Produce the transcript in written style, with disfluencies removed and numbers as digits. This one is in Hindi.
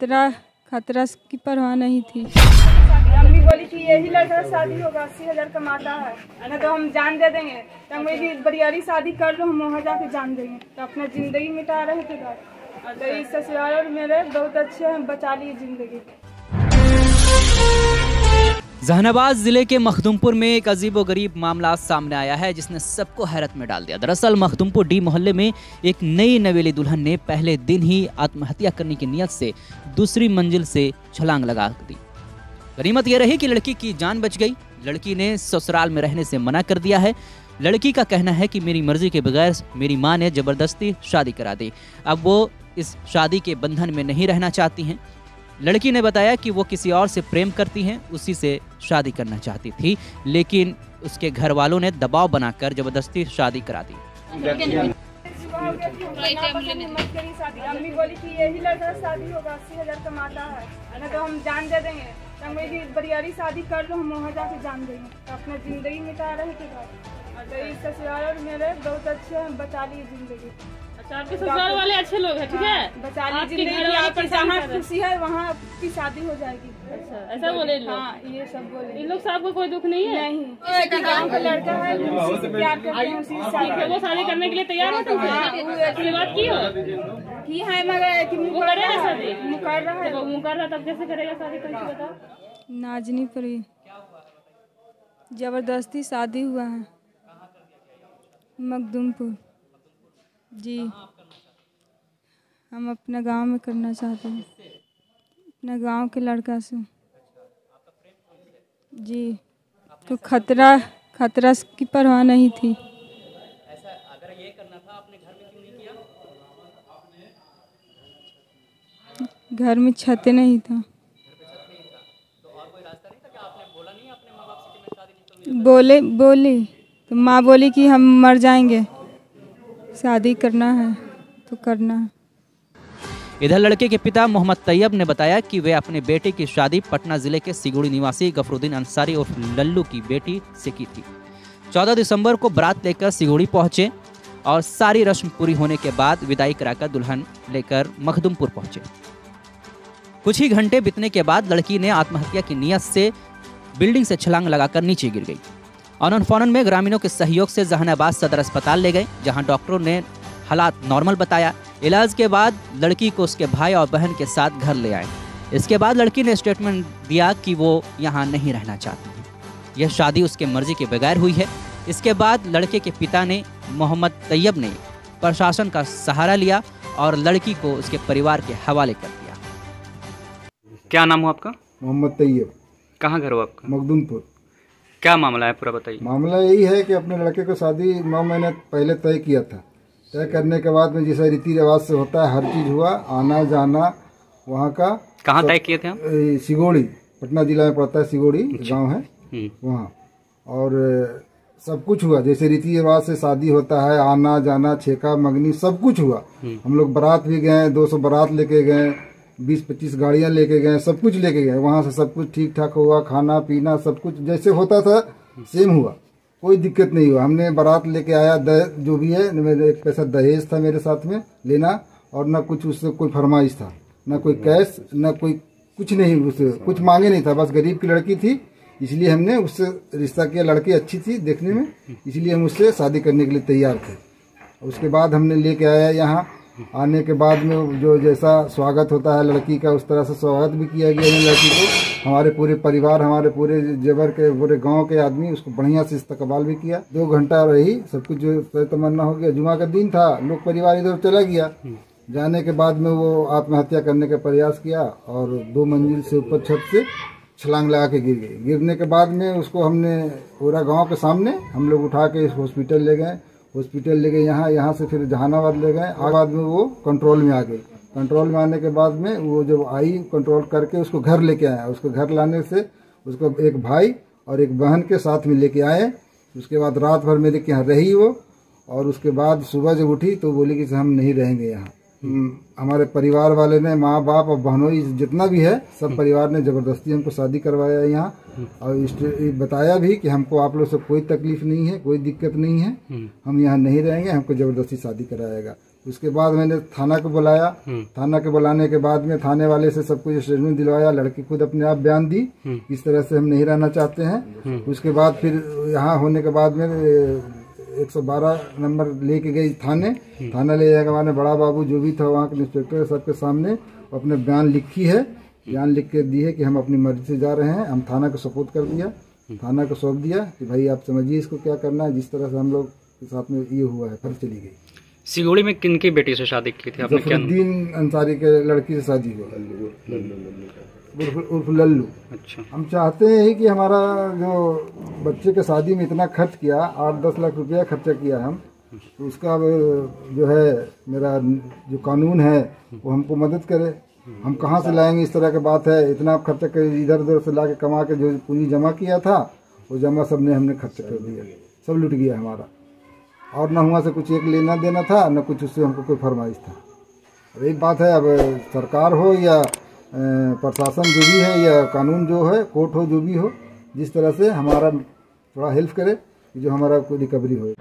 खतरा की परवाह नहीं थी। अम्मी बोली कि यही लड़का शादी होगा, 80,000 कमाता है, ना तो हम जान दे देंगे। तो मेरी बरियारी शादी कर लो, हम वहाँ जाके जान देंगे। तो अपना जिंदगी मिटा रहे थे घर। तो इस ससुराल और मेरे बहुत अच्छे हैं, बचा लिए जिंदगी। जहानाबाद जिले के मखदुमपुर में एक अजीबोगरीब मामला सामने आया है जिसने सबको हैरत में डाल दिया। दरअसल मखदुमपुर डी मोहल्ले में एक नई नवेली दुल्हन ने पहले दिन ही आत्महत्या करने की नियत से दूसरी मंजिल से छलांग लगा दी। गनीमत यह रही कि लड़की की जान बच गई। लड़की ने ससुराल में रहने से मना कर दिया है। लड़की का कहना है कि मेरी मर्जी के बगैर मेरी माँ ने जबरदस्ती शादी करा दी। अब वो इस शादी के बंधन में नहीं रहना चाहती हैं। लड़की ने बताया कि वो किसी और से प्रेम करती हैं, उसी से शादी करना चाहती थी, लेकिन उसके घर वालों ने दबाव बनाकर जबरदस्ती शादी करा दी। अम्मी बोली कि यही लड़का शादी होगा, 80,000 कमाता है, ना तो हम जान दे देंगे। तो मेरी बरियारी शादी कर लो, हम वहाँ जाके जान देंगे। तो अपना जिंदगी मिटा रहे थे घर। तो इस ससुराल और मेरे बहुत अच्छे हैं, बचा लिए जिंदगी। अच्छा, आपके ससुराल वाले अच्छे लोग हैं, ठीक है? बचा ली जिंदगी। आपकी जहाँ खुशी है वहाँ आपकी शादी हो जाएगी। अच्छा, ऐसा बोले लोग? हाँ, ये सब बोले। इन लोग से आपको कोई दुख नहीं है? नहीं, गाँव का लड़का है, उसी से प्यार करते हैं, उसी से शादी। वो शादी करने के लिए तैयार है तुमसे? बात की हो की है, मगर कि वो करेगा शादी? मुकर रहा है। वो मुकर रहा, तब कैसे करेगा शादी? करके बताओ। नाजनी परी जबरदस्ती शादी हुआ है मखदुमपुर जी। हम अपना गांव में करना चाहते हैं, अपना गांव के लड़का से जी। तो खतरा की परवाह नहीं थी। ऐसा अगर ये करना था अपने घर में क्यों नहीं किया? घर में छत नहीं था। तो और कोई रास्ता नहीं था कि आपने बोला नहीं अपने माँ बाप से कि मैं शादी नहीं करूँगी? बोली तो माँ बोली कि हम मर जाएंगे, शादी करना है तो करना है। इधर लड़के के पिता मोहम्मद तैयब ने बताया कि वे अपने बेटे की शादी पटना जिले के सिगुड़ी निवासी गफरुद्दीन अंसारी और लल्लू की बेटी से की थी। 14 दिसंबर को बारात लेकर सिगुड़ी पहुंचे और सारी रस्म पूरी होने के बाद विदाई कराकर दुल्हन लेकर मखदुमपुर पहुंचे। कुछ ही घंटे बीतने के बाद लड़की ने आत्महत्या की नियत से बिल्डिंग से छलांग लगाकर नीचे गिर गई। अनन फौरन में ग्रामीणों के सहयोग से जहानाबाद सदर अस्पताल ले गए, जहां डॉक्टरों ने हालात नॉर्मल बताया। इलाज के बाद लड़की को उसके भाई और बहन के साथ घर ले आए। इसके बाद लड़की ने स्टेटमेंट दिया कि वो यहाँ नहीं रहना चाहती है। यह शादी उसके मर्जी के बगैर हुई है। इसके बाद लड़के के पिता ने मोहम्मद तैयब ने प्रशासन का सहारा लिया और लड़की को उसके परिवार के हवाले कर दिया। क्या नाम हो आपका? मोहम्मद तैयब। कहाँ घर हो आपका? मखदुमपुर। क्या मामला है पूरा बताइए। मामला यही है कि अपने लड़के को शादी 9 महीने पहले तय किया था। तय करने के बाद में जैसा रीति रिवाज से होता है, हर चीज़ हुआ, आना जाना वहाँ का। कहाँ तय किए थे हम? सिगोड़ी, पटना जिला में पड़ता है, सिगोड़ी गांव है वहाँ। और सब कुछ हुआ जैसे रीति रिवाज से शादी होता है, आना जाना, छेका मंगनी सब कुछ हुआ। हम लोग बारात भी गए, 200 बारात लेके गए, 20-25 गाड़ियाँ लेके गए, सब कुछ लेके गए। वहाँ से सब कुछ ठीक ठाक हुआ, खाना पीना सब कुछ जैसे होता था सेम हुआ, कोई दिक्कत नहीं हुआ। हमने बारात लेके आया, जो भी है, मेरे 1 पैसा दहेज था मेरे साथ में लेना, और न कुछ उससे कोई फरमाइश था, न कोई कैश, न कोई कुछ नहीं, उससे कुछ मांगे नहीं था। बस गरीब की लड़की थी, इसलिए हमने उससे रिश्ता किया। लड़की अच्छी थी देखने में, इसलिए हम उससे शादी करने के लिए तैयार थे। उसके बाद हमने लेके आया यहाँ। आने के बाद में जो जैसा स्वागत होता है लड़की का, उस तरह से स्वागत भी किया गया है लड़की को। हमारे पूरे परिवार, हमारे पूरे जेवर के, पूरे गांव के आदमी उसको बढ़िया से इस्तकबाल भी किया। 2 घंटा रही, सब कुछ जो तमन्ना हो गया। जुमा का दिन था, लोग परिवार इधर चला गया। जाने के बाद में वो आत्महत्या करने का प्रयास किया और 2 मंजिल से ऊपर छत से छलांग लगा के गिर गई। गिरने के बाद में उसको हमने पूरा गाँव के सामने हम लोग उठा के हॉस्पिटल ले गए। हॉस्पिटल ले गए यहाँ से फिर जहानाबाद ले गए। बाद में वो कंट्रोल में आ गई। कंट्रोल में आने के बाद में वो जब आई, कंट्रोल करके उसको घर लेके आया। उसको घर लाने से उसको एक भाई और एक बहन के साथ में लेके आए। उसके बाद रात भर मेरे के यहाँ रही वो, और उसके बाद सुबह जब उठी तो बोली कि हम नहीं रहेंगे यहाँ। हमारे परिवार वाले ने, माँ बाप और बहनोई जितना भी है, सब परिवार ने जबरदस्ती हमको शादी करवाया यहाँ। और बताया भी कि हमको आप लोग से कोई तकलीफ नहीं है, कोई दिक्कत नहीं है, हम यहाँ नहीं रहेंगे, हमको जबरदस्ती शादी कराएगा। उसके बाद मैंने थाना को बुलाया। थाना के बुलाने के बाद में थाने वाले से सब कुछ स्टेटमेंट दिलवाया। लड़की खुद अपने आप बयान दी इस तरह से हम नहीं रहना चाहते हैं। उसके बाद फिर यहाँ होने के बाद में 112 नंबर लेके गई थाने। थाना ले जाने के बाद में बड़ा बाबू जो भी था वहाँ के इंस्पेक्टर सबके सामने अपने बयान लिखी है, बयान लिख के दी है कि हम अपनी मर्जी से जा रहे हैं। हम थाना को सपोर्ट कर दिया, थाना को सौंप दिया कि भाई आप समझिए इसको क्या करना है। जिस तरह से हम लोग के साथ में ये हुआ है फिर चली गई। सिगोड़ी में किनकी बेटी से शादी की थी आपने? क्या जफरुद्दीन अंसारी के लड़की से शादी हुई, उर्फ लल्लू। अच्छा। हम चाहते हैं कि हमारा जो बच्चे के शादी में इतना खर्च किया, 8-10 लाख रुपया खर्चा किया हम, तो उसका जो है मेरा जो कानून है वो हमको मदद करे। हम कहाँ से लाएंगे, इस तरह की बात है। इतना खर्चा कर इधर उधर से ला के कमा के जो पूंजी जमा किया था वो जमा सब ने हमने खर्च कर दिया, सब लुट गया हमारा। और न हुआ से कुछ एक लेना देना था, न कुछ उससे हमको कोई फरमाइश था। अब एक बात है, अब सरकार हो या प्रशासन जो भी है या कानून जो है, कोर्ट हो, जो भी हो, जिस तरह से हमारा थोड़ा हेल्प करे जो हमारा कोई रिकवरी हो।